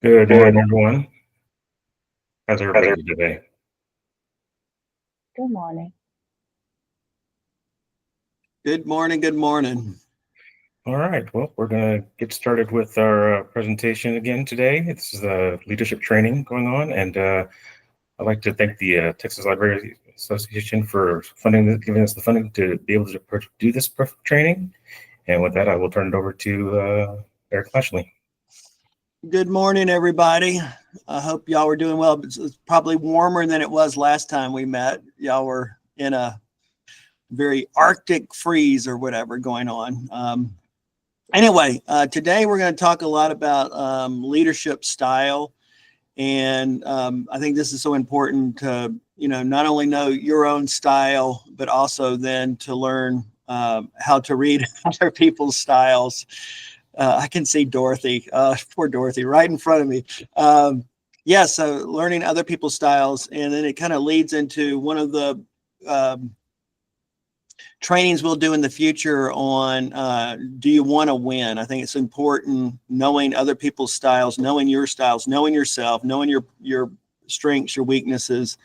Good morning, everyone. How's everybody doing today? Good morning. Good morning. Good morning. All right, well, we're going to get started with our presentation again today. This is leadership training going on, and I'd like to thank the Texas Library Association for giving us the funding to be able to do this training. And with that, I will turn it over to Eric Lashley. Good morning, everybody. I hope y'all were doing well. It's probably warmer than it was last time we met. Y'all were in a very Arctic freeze or whatever going on. Anyway, today we're going to talk a lot about leadership style. And I think this is so important to, not only know your own style, but also then to learn how to read other people's styles. I can see Dorothy, poor Dorothy, right in front of me. So learning other people's styles, and then it kind of leads into one of the trainings we'll do in the future on do you want to win? I think it's important knowing other people's styles, knowing your styles, knowing yourself, knowing your strengths, your weaknesses,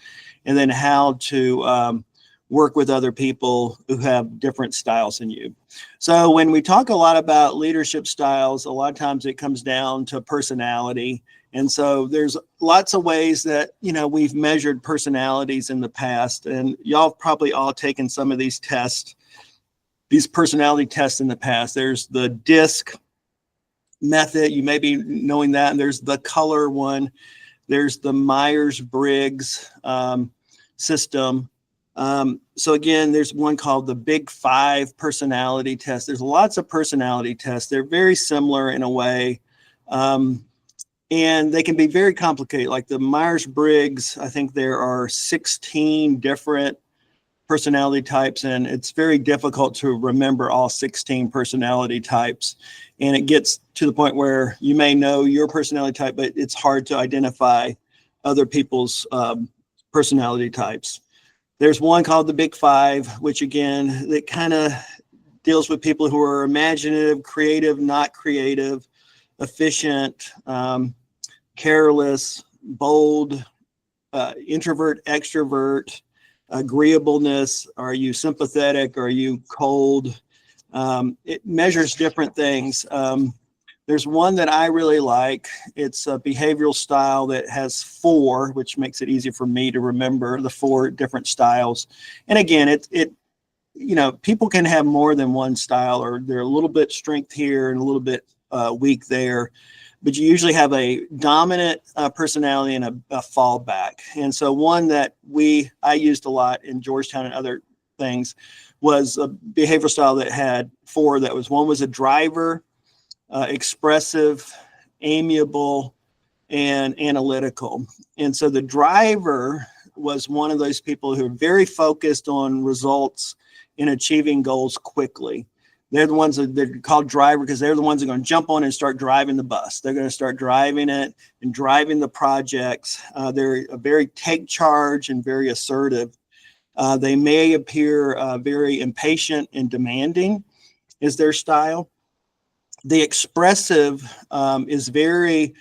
and then how to work with other people who have different styles than you. So when we talk a lot about leadership styles, a lot of times it comes down to personality. And so there's lots of ways that, we've measured personalities in the past, and y'all have probably all taken some of these tests, these personality tests in the past. There's the DISC method, you may be knowing that, and there's the color one. There's the Myers-Briggs system. So again, there's one called the Big Five personality test. There's lots of personality tests. They're very similar in a way. And they can be very complicated. Like the Myers-Briggs, I think there are 16 different personality types, and it's very difficult to remember all 16 personality types. And it gets to the point where you may know your personality type, but it's hard to identify other people's personality types. There's one called the Big Five, which again, that kind of deals with people who are imaginative, creative, not creative, efficient, careless, bold, introvert, extrovert, agreeableness. Are you sympathetic? Are you cold? It measures different things. There's one that I really like. It's a behavioral style that has 4, which makes it easier for me to remember the 4 different styles. And again, people can have more than one style, or they're a little bit strength here and a little bit weak there. But you usually have a dominant personality and a fallback. And so one that I used a lot in Georgetown and other things was a behavioral style that had 4. One was a driver, expressive, amiable, and analytical. And so the driver was one of those people who are very focused on results and achieving goals quickly. They're the ones that they're called driver because they're the ones that are going to jump on and start driving the bus. They're going to start driving it and driving the projects. They're very take charge and very assertive. They may appear very impatient and demanding is their style. The expressive is very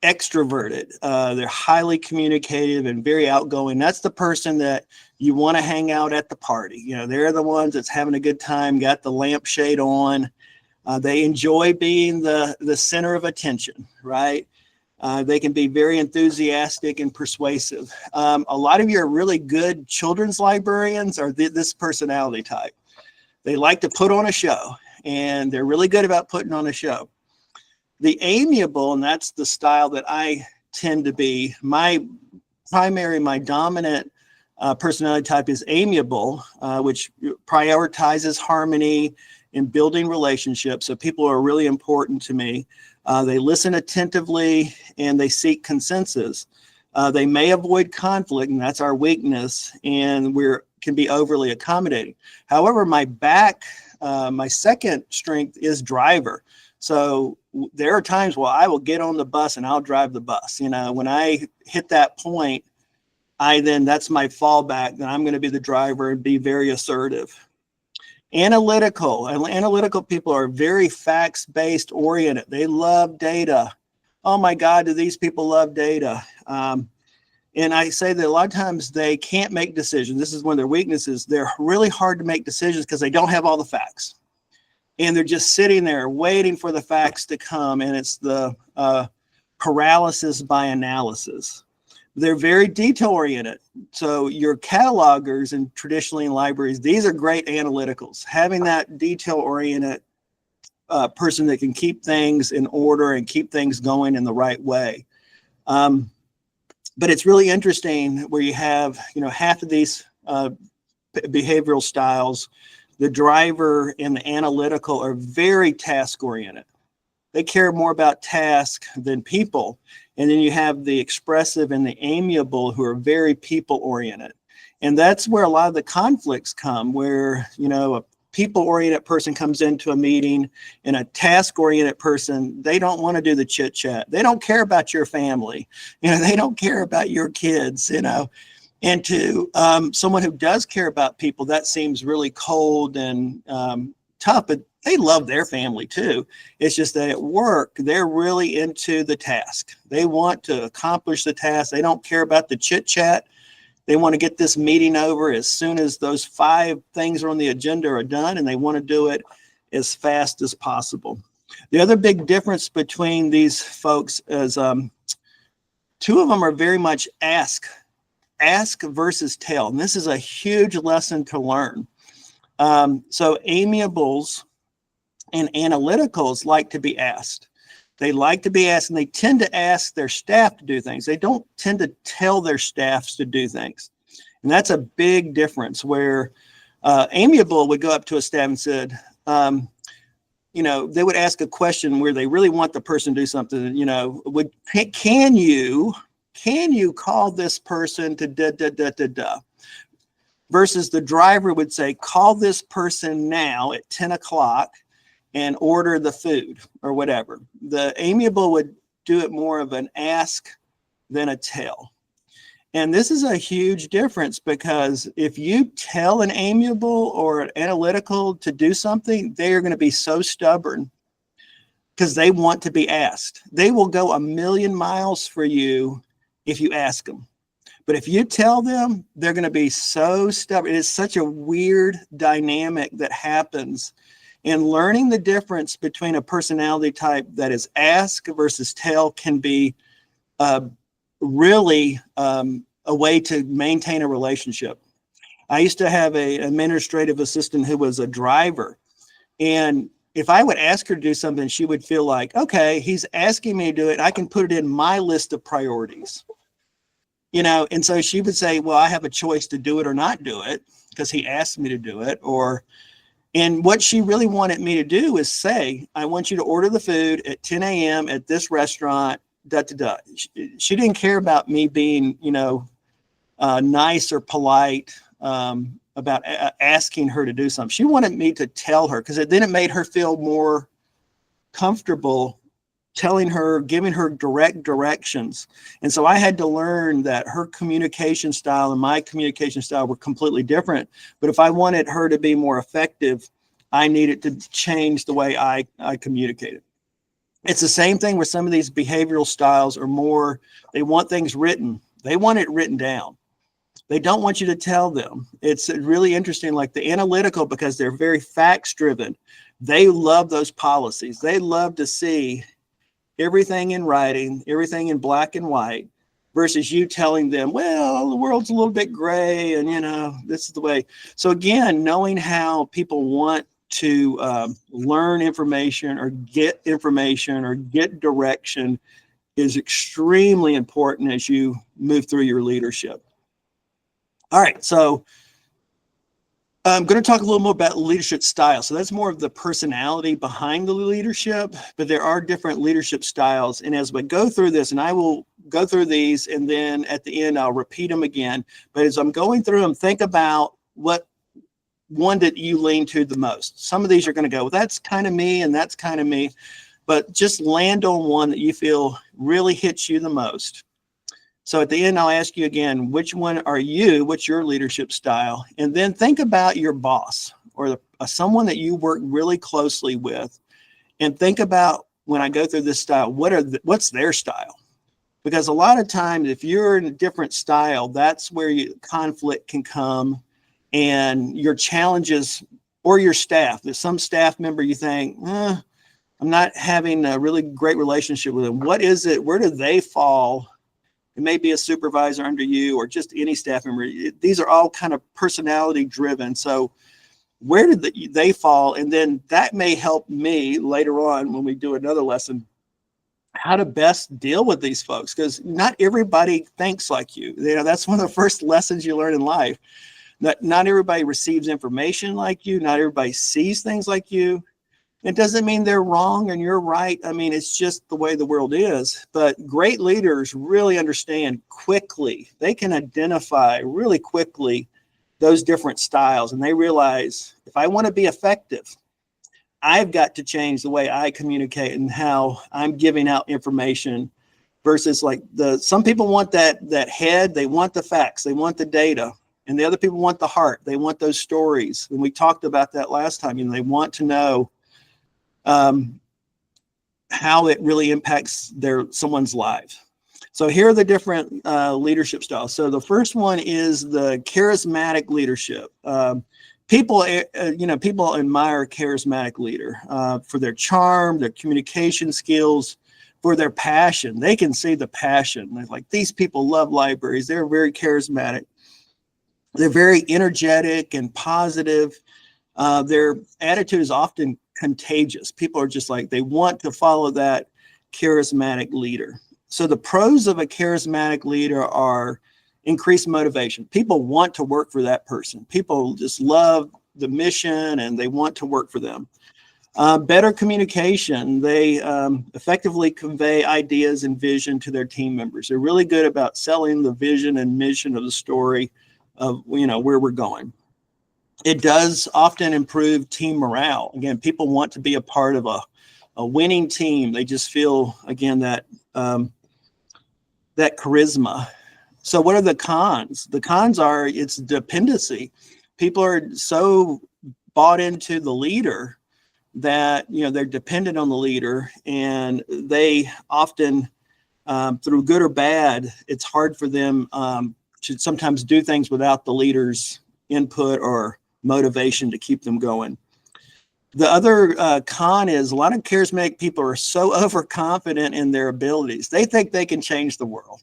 extroverted. They're highly communicative and very outgoing. That's the person that you want to hang out at the party. They're the ones that's having a good time, got the lampshade on. They enjoy being the center of attention, right? They can be very enthusiastic and persuasive. A lot of you are really good children's librarians are this personality type. They like to put on a show, and they're really good about putting on a show. The amiable, and that's the style that I tend to be, my dominant personality type is amiable, which prioritizes harmony and building relationships. So people are really important to me. They listen attentively and they seek consensus. They may avoid conflict, and that's our weakness, and can be overly accommodating. However, my second strength is driver. So there are times where I will get on the bus and I'll drive the bus. When I hit that point, that's my fallback. Then I'm going to be the driver and be very assertive. Analytical people are very facts-based oriented. They love data. oh my God, do these people love data? And I say that a lot of times they can't make decisions. This is one of their weaknesses. They're really hard to make decisions because they don't have all the facts. And they're just sitting there waiting for the facts to come. And it's the paralysis by analysis. They're very detail oriented. So your catalogers and traditionally in libraries, these are great analyticals. Having that detail oriented person that can keep things in order and keep things going in the right way. But it's really interesting where you have, half of these behavioral styles, the driver and the analytical are very task oriented. They care more about task than people. And then you have the expressive and the amiable who are very people oriented. And that's where a lot of the conflicts come, where, a people-oriented person comes into a meeting and a task-oriented person, they don't want to do the chit-chat. They don't care about your family. They don't care about your kids, And to someone who does care about people, that seems really cold and tough, but they love their family too. It's just that at work, they're really into the task. They want to accomplish the task. They don't care about the chit-chat. They want to get this meeting over as soon as those 5 things are on the agenda are done, and they want to do it as fast as possible. The other big difference between these folks is 2 of them are very much ask versus tell. And this is a huge lesson to learn. So amiables and analyticals like to be asked. They like to be asked, and they tend to ask their staff to do things. They don't tend to tell their staffs to do things. And that's a big difference where amiable would go up to a staff and said, they would ask a question where they really want the person to do something, can you call this person to da. Versus the driver would say, call this person now at 10 o'clock and order the food or whatever. The amiable would do it more of an ask than a tell. And this is a huge difference, because if you tell an amiable or an analytical to do something, they are going to be so stubborn because they want to be asked. They will go a million miles for you if you ask them. But if you tell them, they're going to be so stubborn. It is such a weird dynamic that happens. And learning the difference between a personality type that is ask versus tell can be really a way to maintain a relationship. I used to have an administrative assistant who was a driver. And if I would ask her to do something, she would feel like, okay, he's asking me to do it. I can put it in my list of priorities. And so she would say, well, I have a choice to do it or not do it because he asked me to do it. And what she really wanted me to do is say, I want you to order the food at 10 a.m. at this restaurant, She didn't care about me being, nice or polite about asking her to do something. She wanted me to tell her, because then it made her feel more comfortable telling her, giving her direct directions. And so I had to learn that her communication style and my communication style were completely different. But if I wanted her to be more effective, I needed to change the way I communicated. It's the same thing with some of these behavioral styles are more, they want things written. They want it written down. They don't want you to tell them. It's really interesting, like the analytical, because they're very facts driven. They love those policies. They love to see everything in writing, everything in black and white, versus you telling them, well, the world's a little bit gray and, this is the way. So again, knowing how people want to learn information or get direction is extremely important as you move through your leadership. All right, so I'm going to talk a little more about leadership style. So that's more of the personality behind the leadership, but there are different leadership styles. And as we go through this, and I will go through these, and then at the end, I'll repeat them again. But as I'm going through them, think about what one that you lean to the most. Some of these are going to go, well, that's kind of me, and that's kind of me. But just land on one that you feel really hits you the most. So at the end, I'll ask you again, which one are you? What's your leadership style? And then think about your boss or someone that you work really closely with, and think about when I go through this style, what's their style? Because a lot of times, if you're in a different style, that's where conflict can come, and your challenges, or your staff. There's some staff member you think, I'm not having a really great relationship with them. What is it? Where do they fall? It may be a supervisor under you, or just any staff member. These are all kind of personality driven. So where did they fall? And then that may help me later on when we do another lesson, how to best deal with these folks, because not everybody thinks like you. That's one of the first lessons you learn in life. That not everybody receives information like you. Not everybody sees things like you. It doesn't mean they're wrong and you're right. I mean, it's just the way the world is. But great leaders really understand quickly. They can identify really quickly those different styles, and they realize, if I want to be effective, I've got to change the way I communicate and how I'm giving out information, versus like some people want that head, they want the facts, they want the data, and the other people want the heart, they want those stories. And we talked about that last time. They want to know how it really impacts someone's lives. So here are the different leadership styles. So the first one is the charismatic leadership. People admire a charismatic leader for their charm, their communication skills, for their passion. They can see the passion. They're like, these people love libraries. They're very charismatic. They're very energetic and positive. Their attitude is often contagious. People are just like, they want to follow that charismatic leader. So the pros of a charismatic leader are increased motivation. People want to work for that person. People just love the mission and they want to work for them. Better communication. They effectively convey ideas and vision to their team members. They're really good about selling the vision and mission of the story of where we're going. It does often improve team morale. Again, people want to be a part of a winning team. They just feel, again, that charisma. So what are the cons? The cons are it's dependency. People are so bought into the leader that they're dependent on the leader, and they often, through good or bad, it's hard for them to sometimes do things without the leader's input or motivation to keep them going. The other con is a lot of charismatic people are so overconfident in their abilities. They think they can change the world,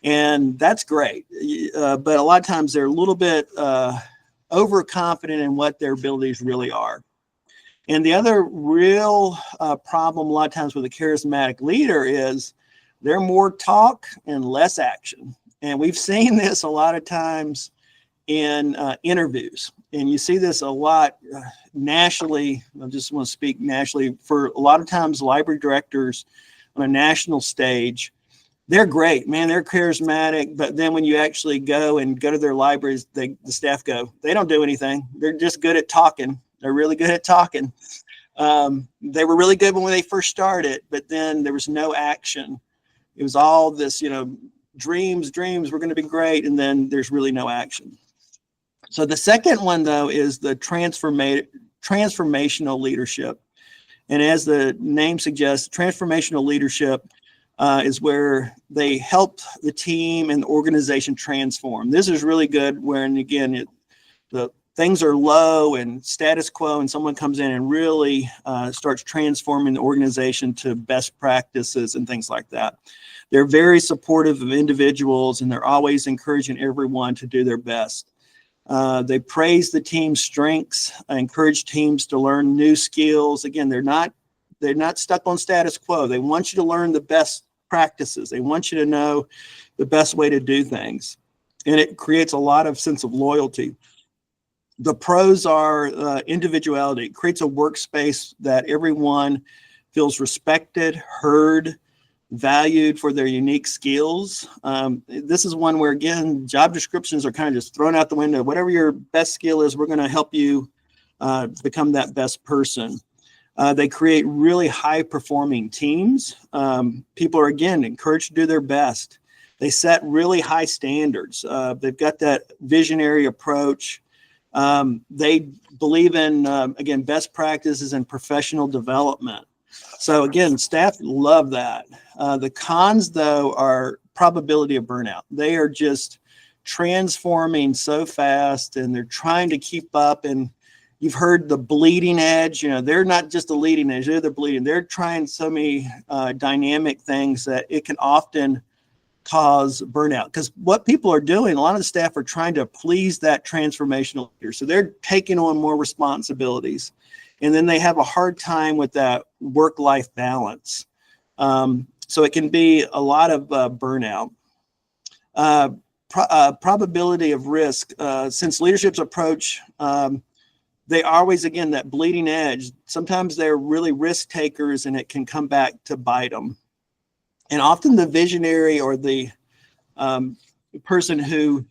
and that's great. But a lot of times they're a little bit overconfident in what their abilities really are. And the other real problem a lot of times with a charismatic leader is they're more talk and less action. And we've seen this a lot of times in interviews. And you see this a lot nationally. I just want to speak nationally. For a lot of times, library directors on a national stage, they're great, man. They're charismatic. But then when you actually go to their libraries, the staff go, they don't do anything. They're just good at talking. They're really good at talking. They were really good when they first started, but then there was no action. It was all this, dreams, we're going to be great. And then there's really no action. So the second one, though, is the transformational leadership. And as the name suggests, transformational leadership is where they help the team and the organization transform. This is really good when, again, the things are low and status quo, and someone comes in and really starts transforming the organization to best practices and things like that. They're very supportive of individuals, and they're always encouraging everyone to do their best. They praise the team's strengths, encourage teams to learn new skills. Again, they're not stuck on status quo. They want you to learn the best practices. They want you to know the best way to do things. And it creates a lot of sense of loyalty. The pros are individuality. It creates a workspace that everyone feels respected, heard, valued for their unique skills. This is one where, again, job descriptions are kind of just thrown out the window. Whatever your best skill is, we're going to help you become that best person. They create really high-performing teams. People are, again, encouraged to do their best. They set really high standards. They've got that visionary approach. They believe in, again, best practices and professional development. So again, staff love that. The cons, though, are probability of burnout. They are just transforming so fast, and they're trying to keep up. And you've heard the bleeding edge. They're not just the leading edge, they're the bleeding. They're trying so many dynamic things that it can often cause burnout. Because what people are doing, a lot of the staff are trying to please that transformational leader. So they're taking on more responsibilities. And then they have a hard time with that work-life balance. So it can be a lot of burnout. Probability of risk, since leadership's approach, they always, again, that bleeding edge. Sometimes they're really risk takers, and it can come back to bite them. And often the visionary or the person who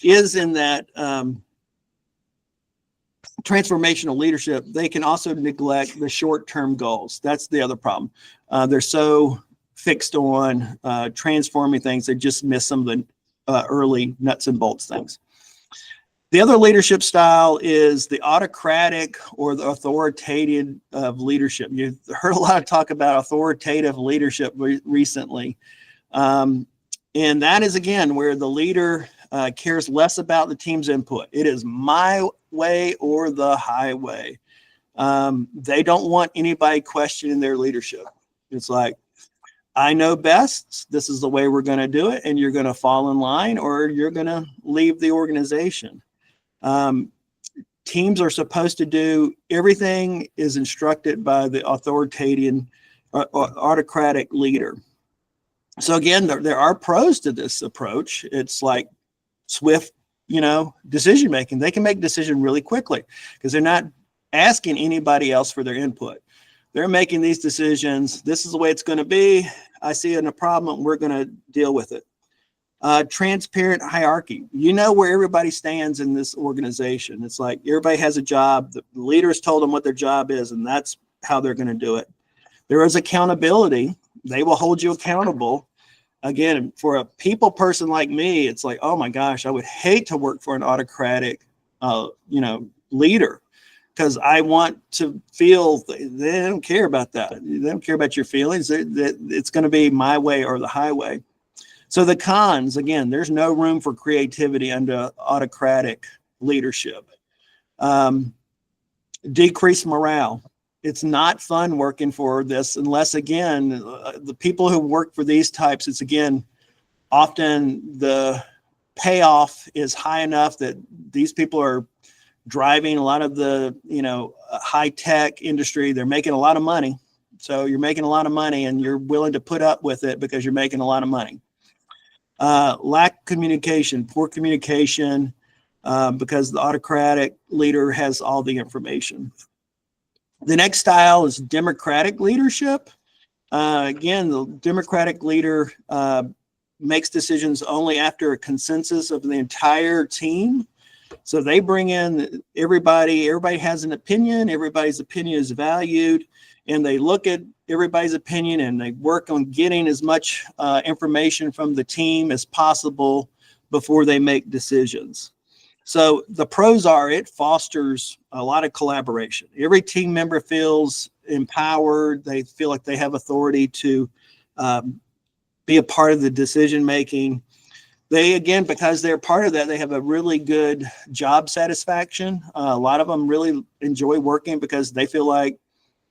is in that transformational leadership, they can also neglect the short-term goals. That's the other problem. They're so fixed on transforming things, they just miss some of the early nuts and bolts things. The other leadership style is the autocratic or the authoritative leadership. You've heard a lot of talk about authoritative leadership recently. And that is, again, where the leader cares less about the team's input. It is my way or the highway. They don't want anybody questioning their leadership. It's like, I know best. This is the way we're going to do it, and you're going to fall in line, or you're going to leave the organization. Teams are supposed to do everything is instructed by the authoritarian, autocratic leader. So again, there are pros to this approach. It's like swift, decision making. They can make decisions really quickly because they're not asking anybody else for their input. They're making these decisions. This is the way it's going to be. I see a problem. We're going to deal with it. Transparent hierarchy. You know where everybody stands in this organization. It's like everybody has a job. The leaders told them what their job is, and that's how they're going to do it. There is accountability. They will hold you accountable. Again, for a people person like me, it's like, oh my gosh, I would hate to work for an autocratic, leader, because I want to feel they don't care about that. They don't care about your feelings. It's going to be my way or the highway. So the cons, again, there's no room for creativity under autocratic leadership. Decreased morale. It's not fun working for this unless, again, the people who work for these types, it's, again, often the payoff is high enough that these people are driving a lot of the, high-tech industry. They're making a lot of money. So you're making a lot of money, and you're willing to put up with it because you're making a lot of money. Lack communication, poor communication, because the autocratic leader has all the information. The next style is democratic leadership. Again, the democratic leader makes decisions only after a consensus of the entire team. So they bring in everybody has an opinion, everybody's opinion is valued, and they look at everybody's opinion and they work on getting as much information from the team as possible before they make decisions. So the pros are it fosters a lot of collaboration. Every team member feels empowered. They feel like they have authority to be a part of the decision making. They, again, because they're part of that, they have a really good job satisfaction. A lot of them really enjoy working because they feel like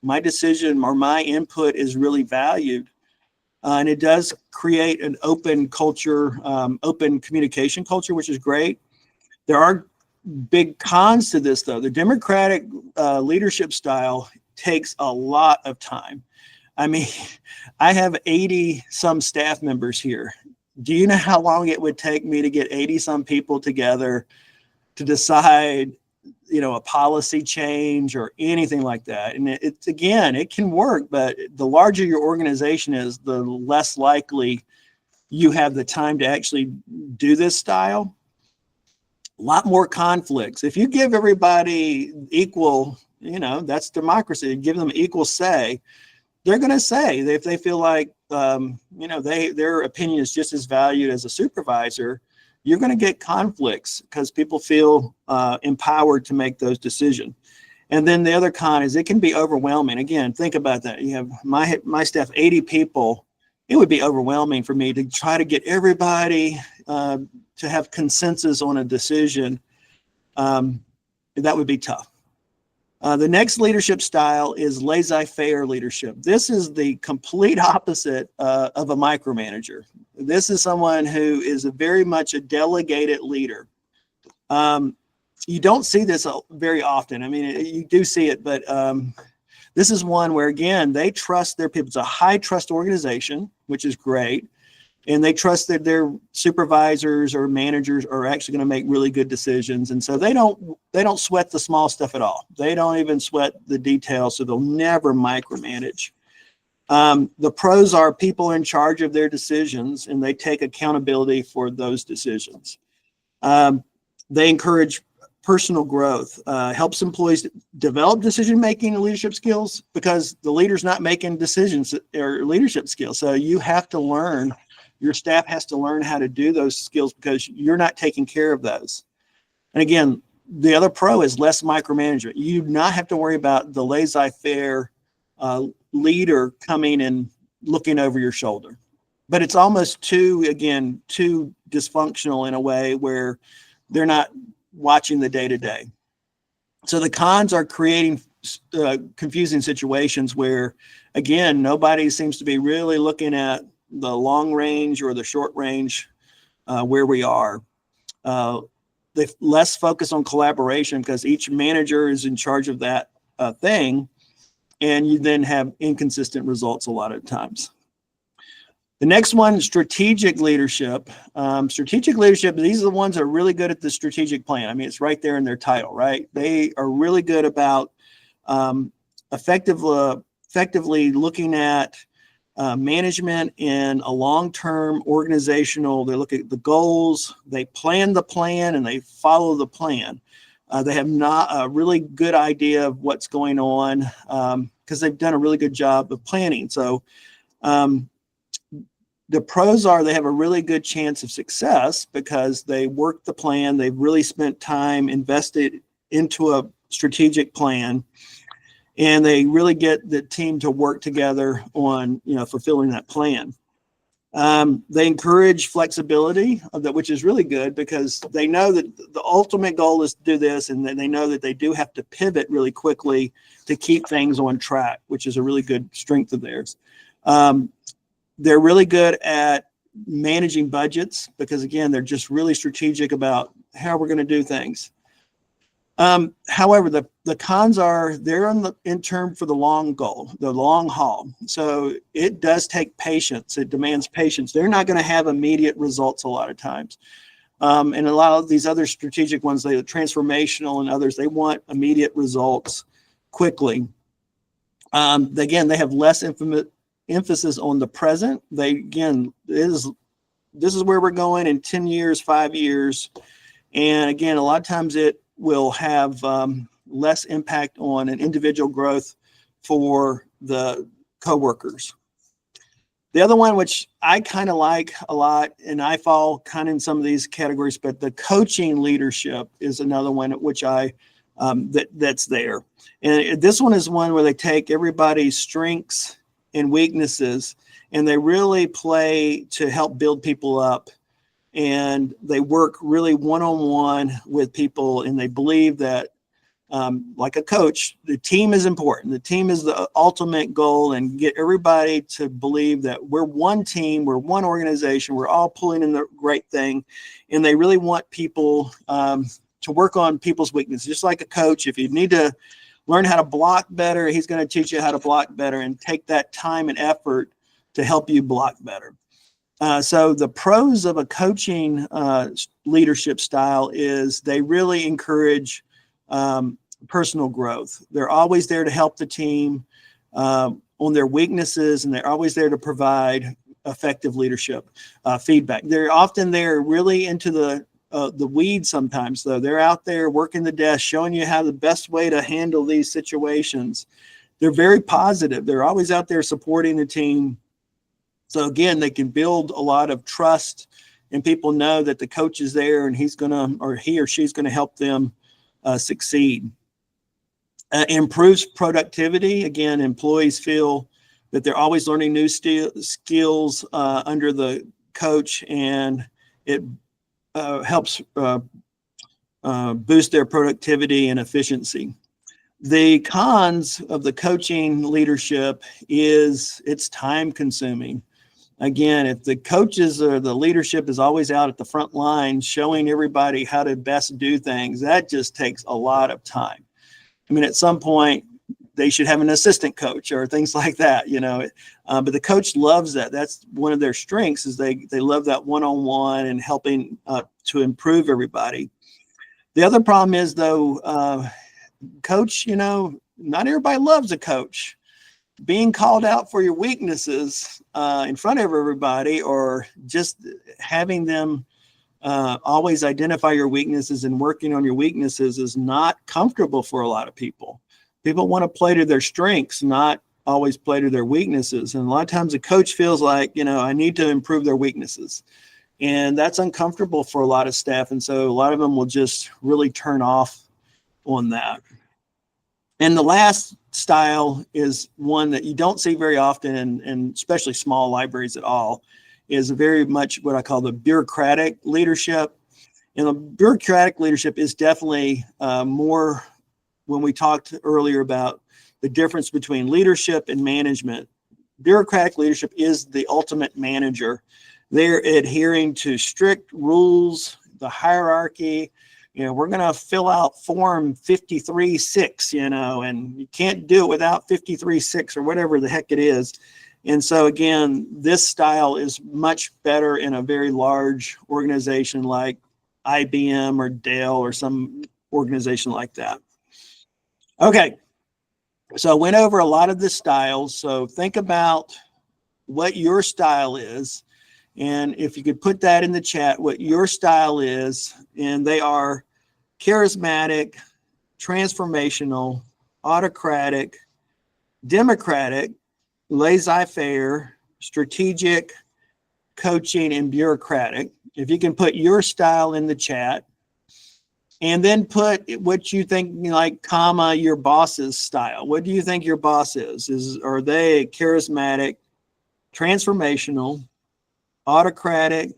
my decision or my input is really valued. And it does create an open culture, open communication culture, which is great. There are big cons to this, though. The democratic leadership style takes a lot of time. I mean, I have 80 some staff members here. Do you know how long it would take me to get 80 some people together to decide, a policy change or anything like that? And it's, again, it can work, but the larger your organization is, the less likely you have the time to actually do this style. A lot more conflicts. If you give everybody equal, that's democracy, give them equal say, they're going to say if they feel like, their opinion is just as valued as a supervisor, you're going to get conflicts because people feel empowered to make those decisions. And then the other con is it can be overwhelming. Again, think about that. You have my staff, 80 people. It would be overwhelming for me to try to get everybody to have consensus on a decision. That would be tough. The next leadership style is laissez-faire leadership. This is the complete opposite of a micromanager. This is someone who is very much a delegated leader. You don't see this very often. I mean, you do see it, but this is one where, again, they trust their people. It's a high trust organization, which is great. And they trust that their supervisors or managers are actually going to make really good decisions. And so they don't sweat the small stuff at all. They don't even sweat the details, so they'll never micromanage. The pros are people in charge of their decisions, and they take accountability for those decisions. They encourage personal growth, helps employees develop decision-making and leadership skills, because the leader's not making decisions or leadership skills. So you have to learn, your staff has to learn how to do those skills because you're not taking care of those. And again, the other pro is less micromanagement. You do not have to worry about the laissez-faire leader coming and looking over your shoulder. But it's almost too dysfunctional in a way where they're not watching the day-to-day. So the cons are creating confusing situations where, again, nobody seems to be really looking at the long range or the short range where we are. They less focus on collaboration because each manager is in charge of that thing, and you then have inconsistent results a lot of times. The next one, strategic leadership. Strategic leadership, these are the ones that are really good at the strategic plan. I mean, it's right there in their title, right? They are really good about effectively looking at management in a long-term organizational. They look at the goals, they plan the plan, and they follow the plan. They have not a really good idea of what's going on because they've done a really good job of planning. So the pros are they have a really good chance of success because they work the plan. They've really spent time invested into a strategic plan, and they really get the team to work together on, fulfilling that plan. They encourage flexibility, which is really good because they know that the ultimate goal is to do this, and then they know that they do have to pivot really quickly to keep things on track, which is a really good strength of theirs. They're really good at managing budgets because, again, they're just really strategic about how we're going to do things. However, the cons are they're in term for the long goal, the long haul. So it does take patience. It demands patience. They're not going to have immediate results a lot of times. And a lot of these other strategic ones, the transformational and others, they want immediate results quickly. Again, they have less emphasis on the present. This is where we're going in 10 years, 5 years. And again, a lot of times it will have less impact on an individual growth for the coworkers. The other one, which I kind of like a lot, and I fall kind of in some of these categories, but the coaching leadership is another one which that's there. And this one is one where they take everybody's strengths and weaknesses, and they really play to help build people up. And they work really one-on-one with people, and they believe that, like a coach, the team is important. The team is the ultimate goal, and get everybody to believe that we're one team, we're one organization, we're all pulling in the great thing. And they really want people to work on people's weaknesses. Just like a coach, if you need to learn how to block better, he's going to teach you how to block better and take that time and effort to help you block better. So the pros of a coaching leadership style is they really encourage personal growth. They're always there to help the team on their weaknesses, and they're always there to provide effective leadership feedback. They're often there really into the weeds sometimes, though. They're out there working the desk, showing you how the best way to handle these situations. They're very positive. They're always out there supporting the team. So again, they can build a lot of trust, and people know that the coach is there and he or she's going to help them succeed. Improves productivity. Again, employees feel that they're always learning new skills under the coach, and it helps boost their productivity and efficiency. The cons of the coaching leadership is it's time consuming. Again, if the coaches or the leadership is always out at the front line showing everybody how to best do things, that just takes a lot of time. I mean, at some point, they should have an assistant coach or things like that, you know. But the coach loves that. That's one of their strengths, is they love that one-on-one and helping to improve everybody. The other problem is, though, coach, you know, not everybody loves a coach. Being called out for your weaknesses in front of everybody, or just having them always identify your weaknesses and working on your weaknesses, is not comfortable for a lot of people. People want to play to their strengths, not always play to their weaknesses. And a lot of times a coach feels like, you know, I need to improve their weaknesses. And that's uncomfortable for a lot of staff. And so a lot of them will just really turn off on that. And the last style is one that you don't see very often, and especially small libraries at all, is very much what I call the bureaucratic leadership. And the bureaucratic leadership is definitely more, when we talked earlier about the difference between leadership and management. Bureaucratic leadership is the ultimate manager. They're adhering to strict rules, the hierarchy. You know, we're going to fill out form 53-6, you know, and you can't do it without 53-6 or whatever the heck it is. And so, again, this style is much better in a very large organization like IBM or Dell or some organization like that. Okay, so I went over a lot of the styles. So think about what your style is. And if you could put that in the chat, what your style is, and they are charismatic, transformational, autocratic, democratic, laissez-faire, strategic, coaching, and bureaucratic. If you can put your style in the chat, and then put what you think, like, comma, your boss's style. What do you think your boss is? Are they charismatic, transformational, autocratic,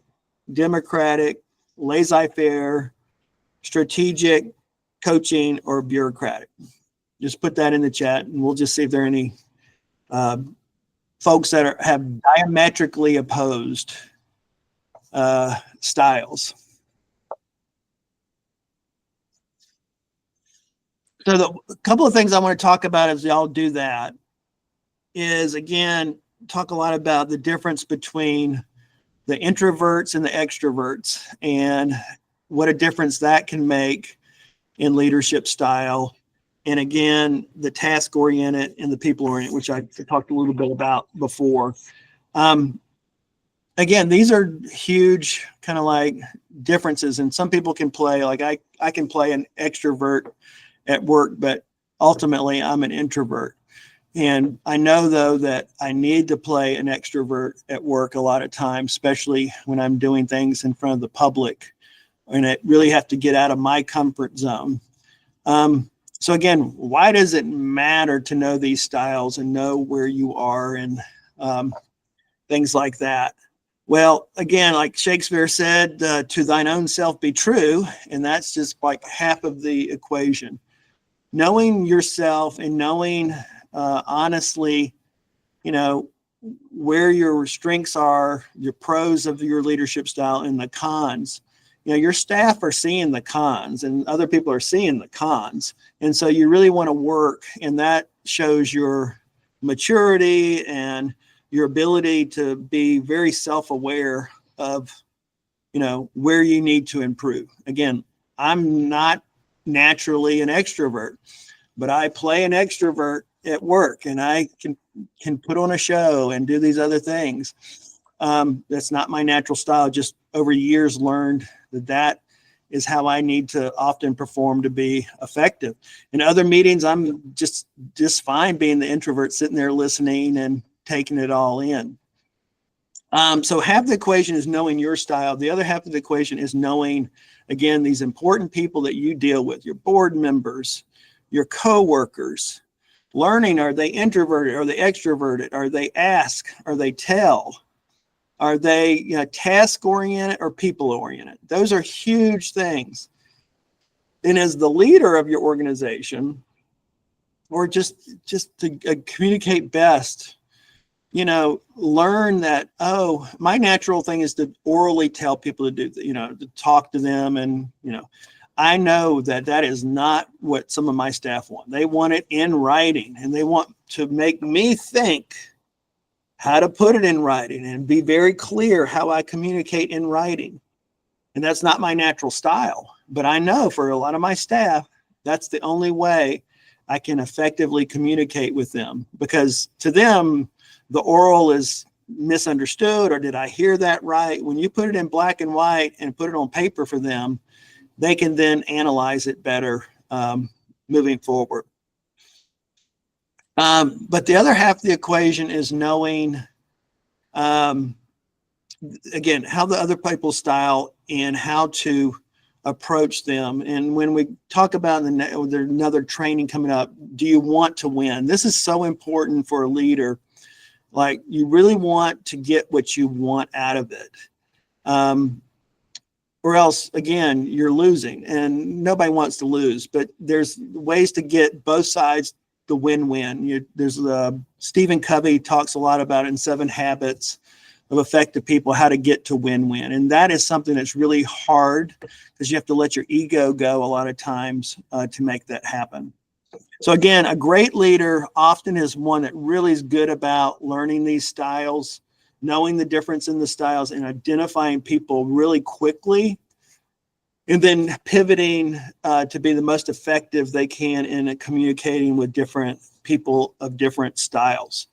democratic, laissez-faire, strategic, coaching, or bureaucratic? Just put that in the chat, and we'll just see if there are any folks that have diametrically opposed styles. So the couple of things I want to talk about as y'all do that is, again, talk a lot about the difference between the introverts and the extroverts, and what a difference that can make in leadership style. And again, the task-oriented and the people-oriented, which I talked a little bit about before. Again, these are huge kind of like differences, and some people can play, like I can play an extrovert at work, but ultimately I'm an introvert. And I know, though, that I need to play an extrovert at work a lot of times, especially when I'm doing things in front of the public, and I really have to get out of my comfort zone. So again, why does it matter to know these styles and know where you are and things like that? Well, again, like Shakespeare said, to thine own self be true, and that's just like half of the equation. Knowing yourself and knowing honestly, you know, where your strengths are, your pros of your leadership style, and the cons. You know, your staff are seeing the cons, and other people are seeing the cons. And so you really want to work, and that shows your maturity and your ability to be very self-aware of, you know, where you need to improve. Again, I'm not naturally an extrovert, but I play an extrovert at work, and I can put on a show and do these other things. That's not my natural style. Just over years learned that is how I need to often perform to be effective. In other meetings, I'm just fine being the introvert, sitting there listening and taking it all in. So half the equation is knowing your style. The other half of the equation is knowing, again, these important people that you deal with, your board members, your coworkers. Learning, are they introverted? Are they extroverted? Are they ask? Are they tell? Are they task oriented or people oriented? Those are huge things. And as the leader of your organization, or just to communicate best, learn that, oh, my natural thing is to orally tell people to do, to talk to them. And, I know that is not what some of my staff want. They want it in writing, and they want to make me think how to put it in writing and be very clear how I communicate in writing. And that's not my natural style, but I know for a lot of my staff, that's the only way I can effectively communicate with them, because to them, the oral is misunderstood, or did I hear that right? When you put it in black and white and put it on paper for them, they can then analyze it better moving forward. But the other half of the equation is knowing, again, how the other people's style and how to approach them. And when we talk about there's another training coming up, do you want to win? This is so important for a leader. Like, you really want to get what you want out of it. Or else, again, you're losing, and nobody wants to lose, but there's ways to get both sides the win-win. There's Stephen Covey talks a lot about it in 7 Habits of Effective People, how to get to win-win. And that is something that's really hard, because you have to let your ego go a lot of times to make that happen. So again, a great leader often is one that really is good about learning these styles, knowing the difference in the styles, and identifying people really quickly, and then pivoting to be the most effective they can in communicating with different people of different styles.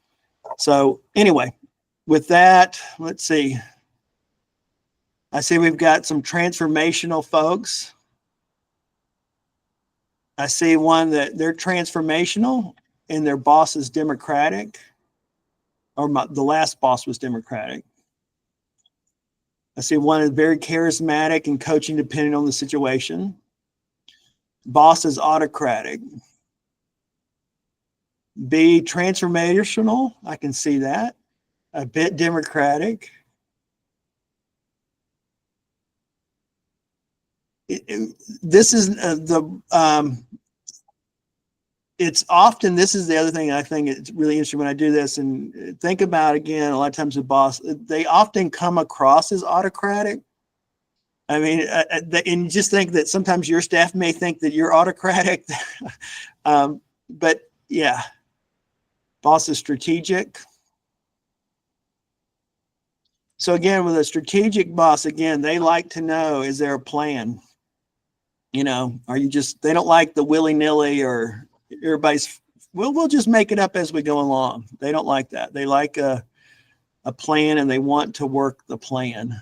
So anyway, with that, let's see. I see we've got some transformational folks. I see one that they're transformational and their boss is Democratic, or the last boss was Democratic. I see one is very charismatic and coaching depending on the situation. Boss is autocratic. B, transformational. I can see that. A bit Democratic. This is it's often, this is the other thing I think it's really interesting when I do this, and think about, again, a lot of times the boss, they often come across as autocratic. I mean, and just think that sometimes your staff may think that you're autocratic, but yeah, boss is strategic. So again, with a strategic boss, again, they like to know, is there a plan? Are you just, they don't like the willy-nilly, or everybody's, we'll just make it up as we go along. They don't like that. They like a plan, and they want to work the plan.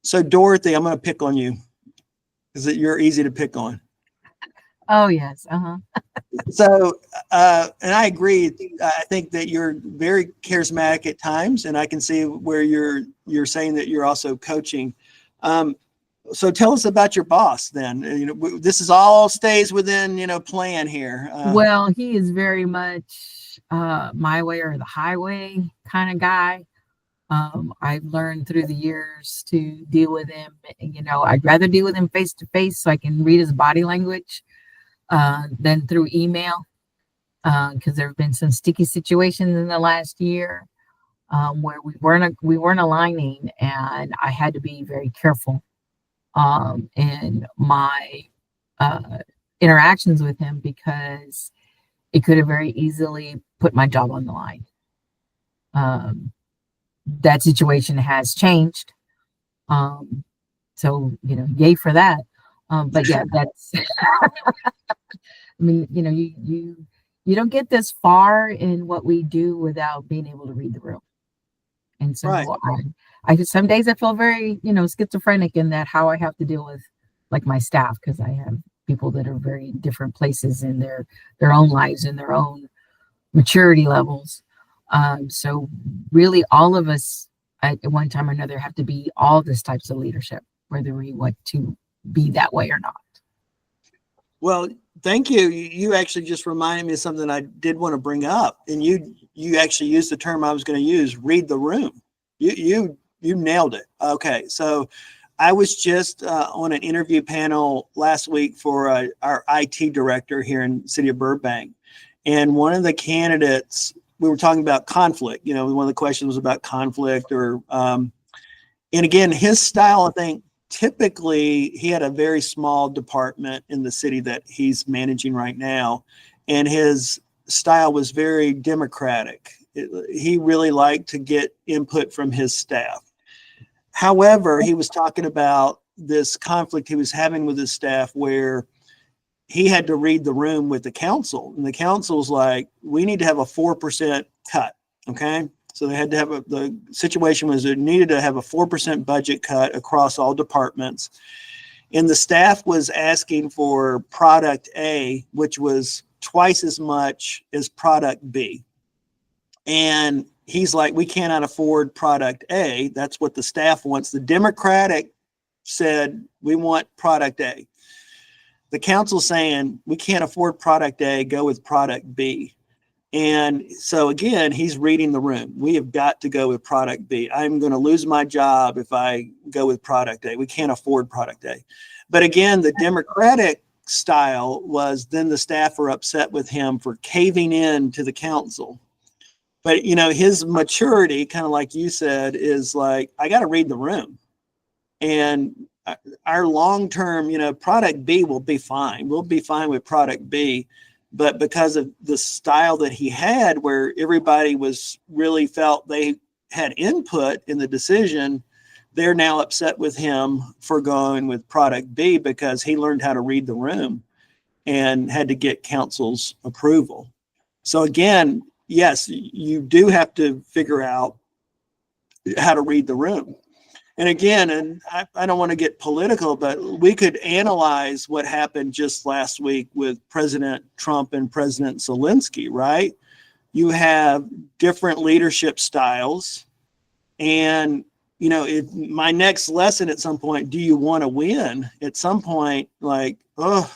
So Dorothy, I'm going to pick on you, because you're easy to pick on. Oh, yes. Uh-huh. So, and I agree. I think that you're very charismatic at times, and I can see where you're saying that you're also coaching. So tell us about your boss then. This is all stays within, plan here. Well, he is very much my way or the highway kind of guy. I've learned through the years to deal with him. I'd rather deal with him face to face so I can read his body language than through email, because there have been some sticky situations in the last year where we weren't aligning, and I had to be very careful in my interactions with him, because it could have very easily put my job on the line. That situation has changed. So, yay for that. But yeah, that's, I mean, you don't get this far in what we do without being able to read the room. And so Right. I just, some days I feel very, schizophrenic in that how I have to deal with like my staff, because I people that are very different places in their own lives and their own maturity levels. So really all of us at one time or another have to be all this types of leadership, whether we want to be that way or not. Well, thank you. You actually just reminded me of something I did want to bring up, and you actually used the term I was going to use, read the room. You nailed it. Okay. So I was just on an interview panel last week for our IT director here in the city of Burbank. And one of the candidates, we were talking about conflict. You know, one of the questions was about conflict and again, his style, I think, typically he had a very small department in the city that he's managing right now. And his style was very democratic. He really liked to get input from his staff. However, he was talking about this conflict he was having with his staff where he had to read the room with the council, and the council's like, we need to have a 4% cut. Okay. So they had to have the situation was it needed to have a 4% budget cut across all departments. And the staff was asking for product A, which was twice as much as product B. And he's like, we cannot afford product A. That's what the staff wants. The Democratic said, we want product A. The council saying, we can't afford product A, go with product B. And so again, he's reading the room. We have got to go with product B. I'm going to lose my job if I go with product A. We can't afford product A. But again, the Democratic style was then the staff are upset with him for caving in to the council. But, you know, his maturity, kind of like you said, is like, I got to read the room. And our long-term, you know, product B will be fine. We'll be fine with product B. But because of the style that he had, where everybody was really felt they had input in the decision, they're now upset with him for going with product B because he learned how to read the room and had to get council's approval. So again, yes, you do have to figure out how to read the room. And again, and I don't want to get political, but we could analyze what happened just last week with President Trump and President Zelensky, right? You have different leadership styles. And, you know, my next lesson at some point, do you want to win? At some point, like, oh,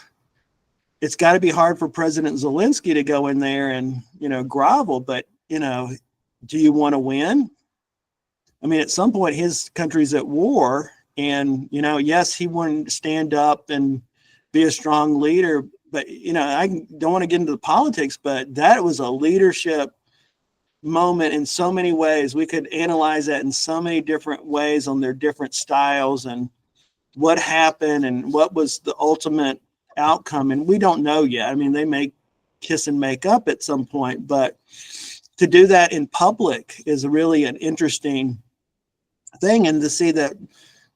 it's got to be hard for President Zelensky to go in there and, you know, grovel. But, you know, do you want to win? I mean, at some point, his country's at war. And, you know, yes, he wanted to stand up and be a strong leader. But, you know, I don't want to get into the politics, but that was a leadership moment in so many ways. We could analyze that in so many different ways on their different styles and what happened and what was the ultimate outcome. And we don't know yet. I mean, they may kiss and make up at some point, but to do that in public is really an interesting thing. And to see that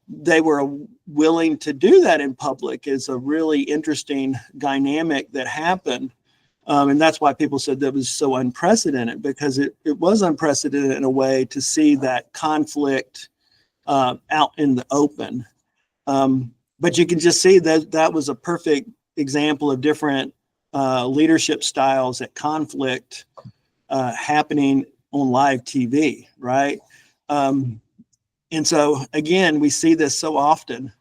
they were willing to do that in public is a really interesting dynamic that happened. And that's why people said that was so unprecedented, because it was unprecedented in a way to see that conflict out in the open. But you can just see that that was a perfect example of different leadership styles at conflict happening on live TV, right? And so, again, we see this so often.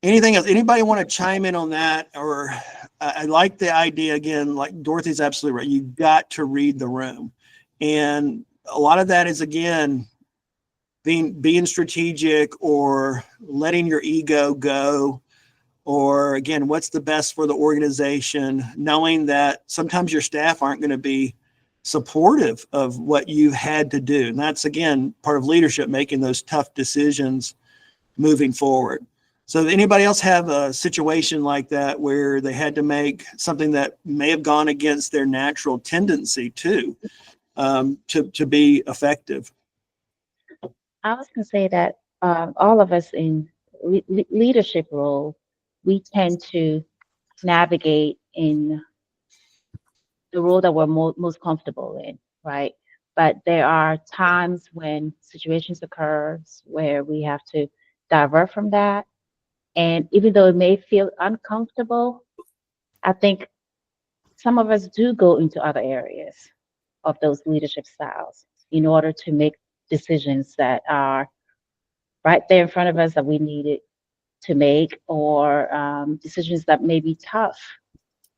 Anything else? Anybody want to chime in on that? Or I like the idea, again, like Dorothy's absolutely right. You got to read the room. And a lot of that is, again, being strategic or letting your ego go. Or, again, what's the best for the organization? Knowing that sometimes your staff aren't going to be supportive of what you had to do. And that's, again, part of leadership, making those tough decisions moving forward. So does anybody else have a situation like that where they had to make something that may have gone against their natural tendency to be effective? I was going to say that all of us in leadership role, we tend to navigate in the role that we're most comfortable in, right? But there are times when situations occur where we have to divert from that And even though it may feel uncomfortable, I think some of us do go into other areas of those leadership styles in order to make decisions that are right there in front of us that we needed to make, or decisions that may be tough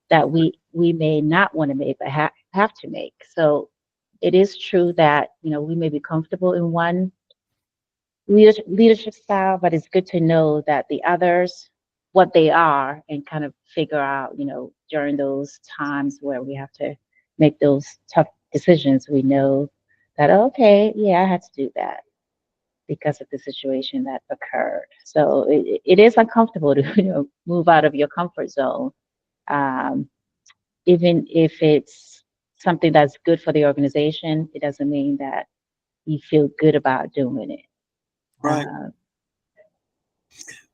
that we may not want to make but have to make. So it is true that we may be comfortable in one leadership style, but it's good to know that the others, what they are, and kind of figure out, during those times where we have to make those tough decisions, we know that, okay, yeah, I had to do that because of the situation that occurred. So it is uncomfortable to move out of your comfort zone, even if it's something that's good for the organization. It doesn't mean that you feel good about doing it. Right.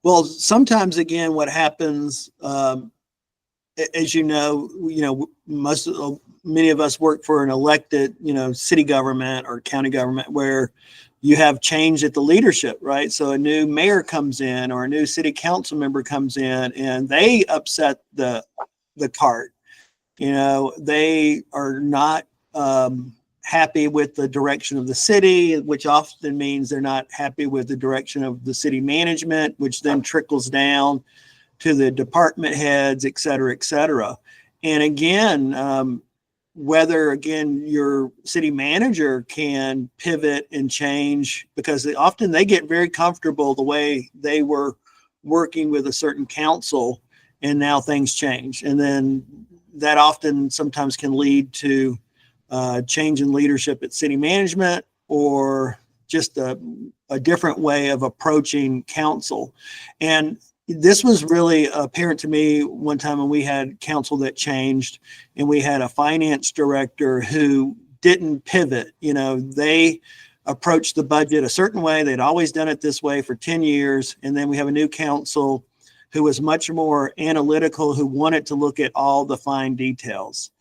Well, sometimes again, what happens, as many of us work for an elected, city government or county government where you have change at the leadership, right? So a new mayor comes in or a new city council member comes in and they upset the cart. They are not happy with the direction of the city, which often means they're not happy with the direction of the city management, which then trickles down to the department heads, et cetera, et cetera. And again, whether your city manager can pivot and change, because often they get very comfortable the way they were working with a certain council, and now things change. And then that often sometimes can lead to change in leadership at city management, or just a different way of approaching council. And this was really apparent to me one time when we had council that changed, and we had a finance director who didn't pivot. They approached the budget a certain way. They'd always done it this way for 10 years. And then we have a new council who was much more analytical, who wanted to look at all the fine details.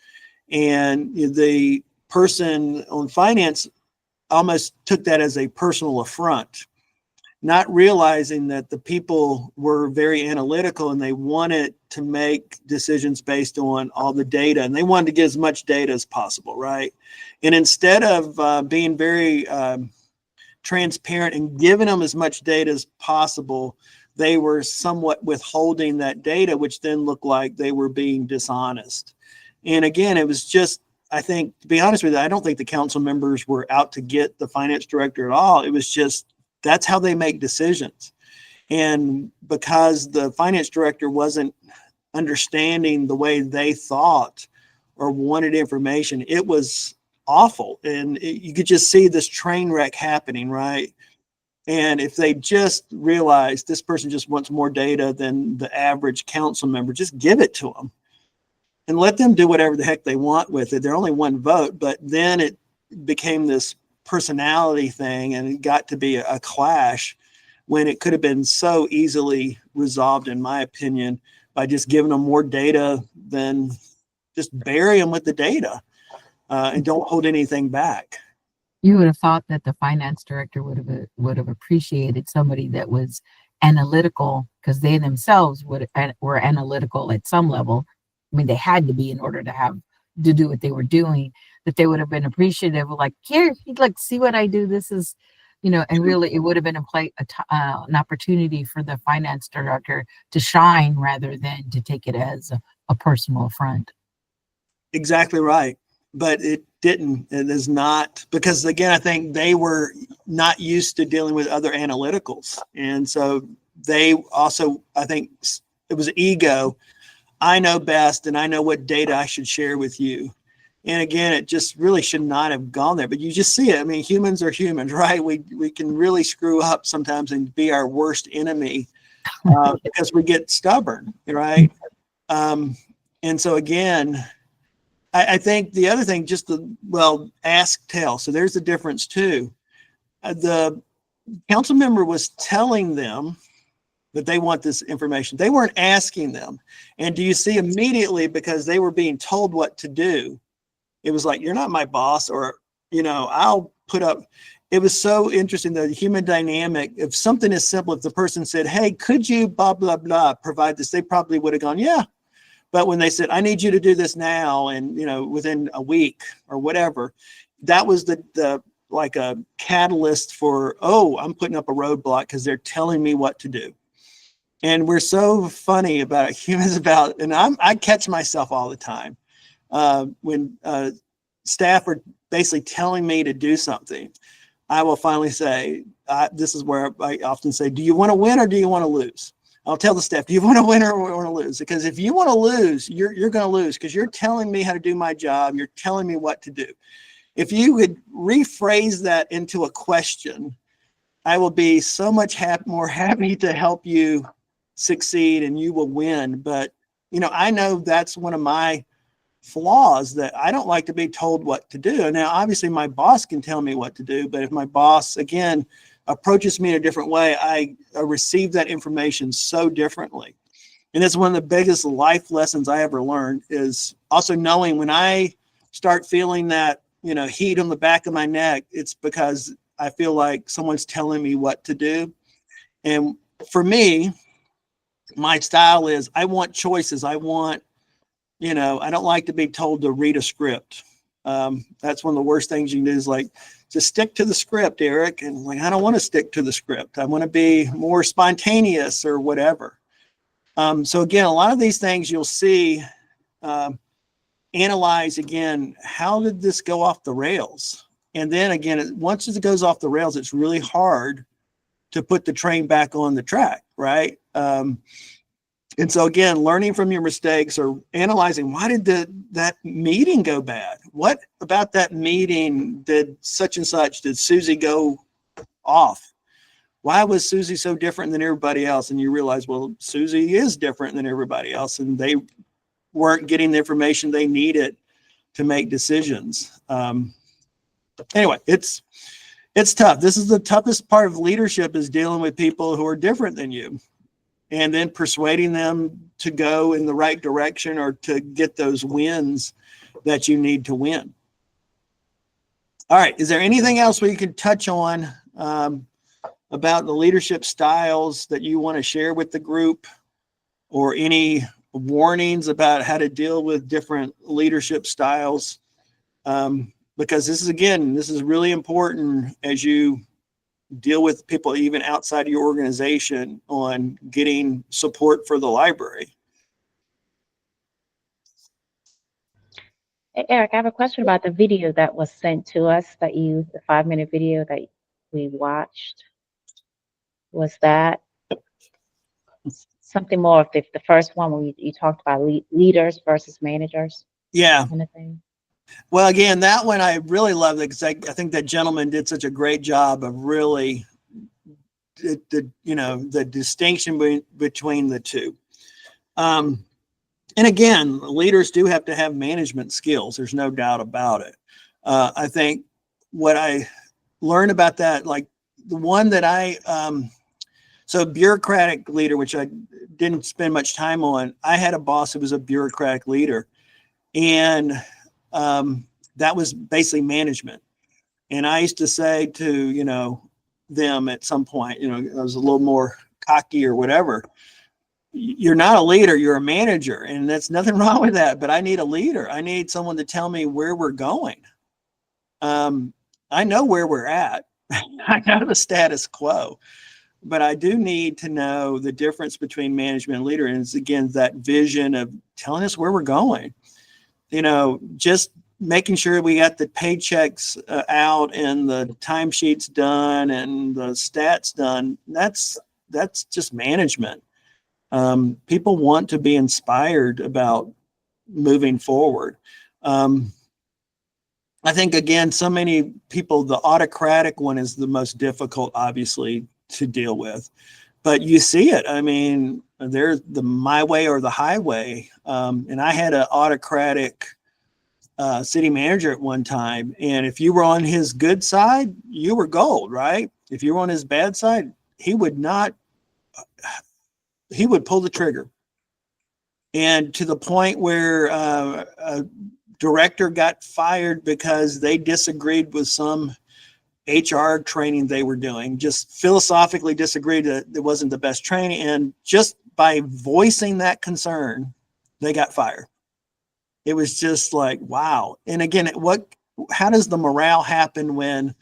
And the person on finance almost took that as a personal affront, not realizing that the people were very analytical and they wanted to make decisions based on all the data, and they wanted to get as much data as possible, right? And instead of being very transparent and giving them as much data as possible, they were somewhat withholding that data, which then looked like they were being dishonest. And again, it was just, I think, to be honest with you, I don't think the council members were out to get the finance director at all. It was just, that's how they make decisions. And because the finance director wasn't understanding the way they thought or wanted information, it was awful. And you could just see this train wreck happening, right? And if they just realize this person just wants more data than the average council member, just give it to them and let them do whatever the heck they want with it. They're only one vote, but then it became this personality thing, and it got to be a clash when it could have been so easily resolved, in my opinion, by just giving them more data than just bury them with the data and don't hold anything back. You would have thought that the finance director would have appreciated somebody that was analytical, because they themselves were analytical at some level. I mean, they had to be in order to do what they were doing. That they would have been appreciative of, like, here, look, see what I do. This is, and really it would have been an opportunity for the finance director to shine rather than to take it as a personal affront. Exactly right. But it didn't. It is not, because again, I think they were not used to dealing with other analyticals. And so they also, I think it was ego. I know best, and I know what data I should share with you. And again, it just really should not have gone there. But you just see it. I mean, humans are humans, right? We can really screw up sometimes and be our worst enemy because we get stubborn, right? And so again, I think the other thing, ask, tell. So there's a difference too. The council member was telling them that they want this information. They weren't asking them. And do you see immediately, because they were being told what to do, it was like, you're not my boss, or, I'll put up. it was so interesting, the human dynamic. If something is simple, if the person said, hey, could you blah, blah, blah, provide this, they probably would have gone, yeah. But when they said, I need you to do this now, and, you know, within a week or whatever, that was the like a catalyst for, oh, I'm putting up a roadblock because they're telling me what to do. And we're so funny about humans about, and I catch myself all the time when staff are basically telling me to do something. I will finally say, this is where I often say, do you want to win or do you want to lose? I'll tell the staff, do you want to win or want to lose? Because if you want to lose, you're going to lose because you're telling me how to do my job. You're telling me what to do. If you would rephrase that into a question, I will be so much more happy to help you succeed and you will win. But, you know, I know that's one of my flaws, that I don't like to be told what to do. Now, obviously my boss can tell me what to do, but if my boss, again, approaches me in a different way, I receive that information so differently. And it's one of the biggest life lessons I ever learned, is also knowing when I start feeling that, you know, heat on the back of my neck, it's because I feel like someone's telling me what to do. And for me, my style is I want choices. I want, you know, I don't like to be told to read a script. That's one of the worst things you can do, is like, just stick to the script, Eric. And like, I don't want to stick to the script. I want to be more spontaneous or whatever. So again, a lot of these things you'll see, analyze again, how did this go off the rails? And then again, once it goes off the rails, it's really hard to put the train back on the track, right? And so again, learning from your mistakes, or analyzing, why did that meeting go bad? What about that meeting did such and such? Did Susie go off? Why was Susie so different than everybody else? And you realize, well, Susie is different than everybody else, and they weren't getting the information they needed to make decisions. Anyway, it's tough. This is the toughest part of leadership, is dealing with people who are different than you, and then persuading them to go in the right direction or to get those wins that you need to win. All right. Is there anything else we could touch on about the leadership styles that you want to share with the group, or any warnings about how to deal with different leadership styles? Because this is really important as you deal with people even outside of your organization on getting support for the library. Hey, Eric, I have a question about the video that was sent to us, the 5-minute video that we watched. Was that something more of the first one when you talked about leaders versus managers? Yeah. Kind of thing? Well, again, that one I really loved, because I think that gentleman did such a great job of really the distinction between the two. And again, leaders do have to have management skills. There's no doubt about it. I think what I learned about that, like the one that so bureaucratic leader, which I didn't spend much time on. I had a boss who was a bureaucratic leader, and that was basically management. And I used to say to, them at some point, I was a little more cocky or whatever. You're not a leader, you're a manager, and that's nothing wrong with that. But I need a leader. I need someone to tell me where we're going. I know where we're at. I know the status quo, but I do need to know the difference between management and leader. And it's, again, that vision of telling us where we're going. Just making sure we got the paychecks out and the timesheets done and the stats done. That's just management. People want to be inspired about moving forward. I think, again, so many people, the autocratic one is the most difficult, obviously, to deal with. But you see it. I mean, there's the my way or the highway. And I had an autocratic city manager at one time. And if you were on his good side, you were gold, right? If you were on his bad side, he would pull the trigger. And to the point where a director got fired because they disagreed with some HR training they were doing, just philosophically disagreed that it wasn't the best training. And just by voicing that concern, they got fired. It was just like, wow. And again, how does the morale happen when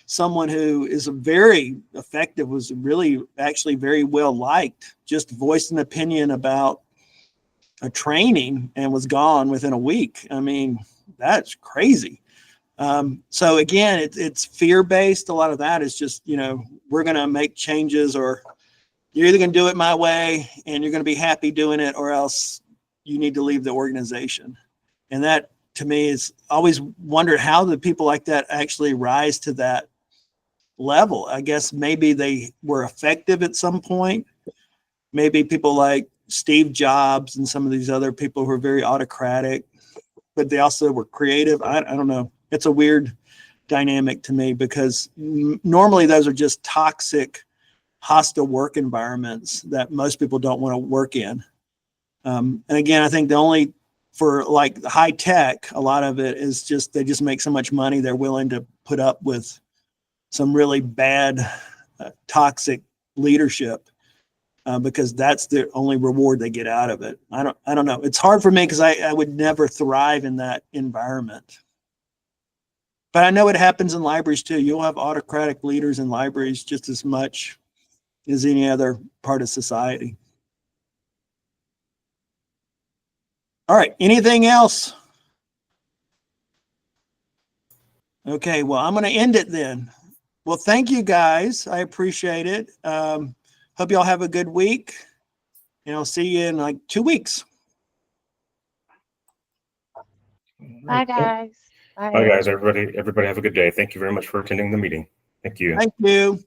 someone who is very effective, was really actually very well liked, just voiced an opinion about a training and was gone within a week? I mean, that's crazy. So again, it's fear-based. A lot of that is just, we're going to make changes, or you're either going to do it my way and you're going to be happy doing it, or else you need to leave the organization. And that, to me, is always wondered how the people like that actually rise to that level. I guess maybe they were effective at some point. Maybe people like Steve Jobs and some of these other people who are very autocratic, but they also were creative. I don't know. It's a weird dynamic to me, because normally those are just toxic, hostile work environments that most people don't want to work in. And again, I think for like high tech, a lot of it is just, they just make so much money, they're willing to put up with some really bad, toxic leadership, because that's the only reward they get out of it. I don't know. It's hard for me, because I would never thrive in that environment. But I know it happens in libraries too. You'll have autocratic leaders in libraries just as much as any other part of society. All right. Anything else? Okay. Well, I'm going to end it then. Well, thank you guys. I appreciate it. Hope y'all have a good week, and I'll see you in like 2 weeks. Bye, guys. Bye, guys. Everybody have a good day. Thank you very much for attending the meeting. Thank you. Thank you.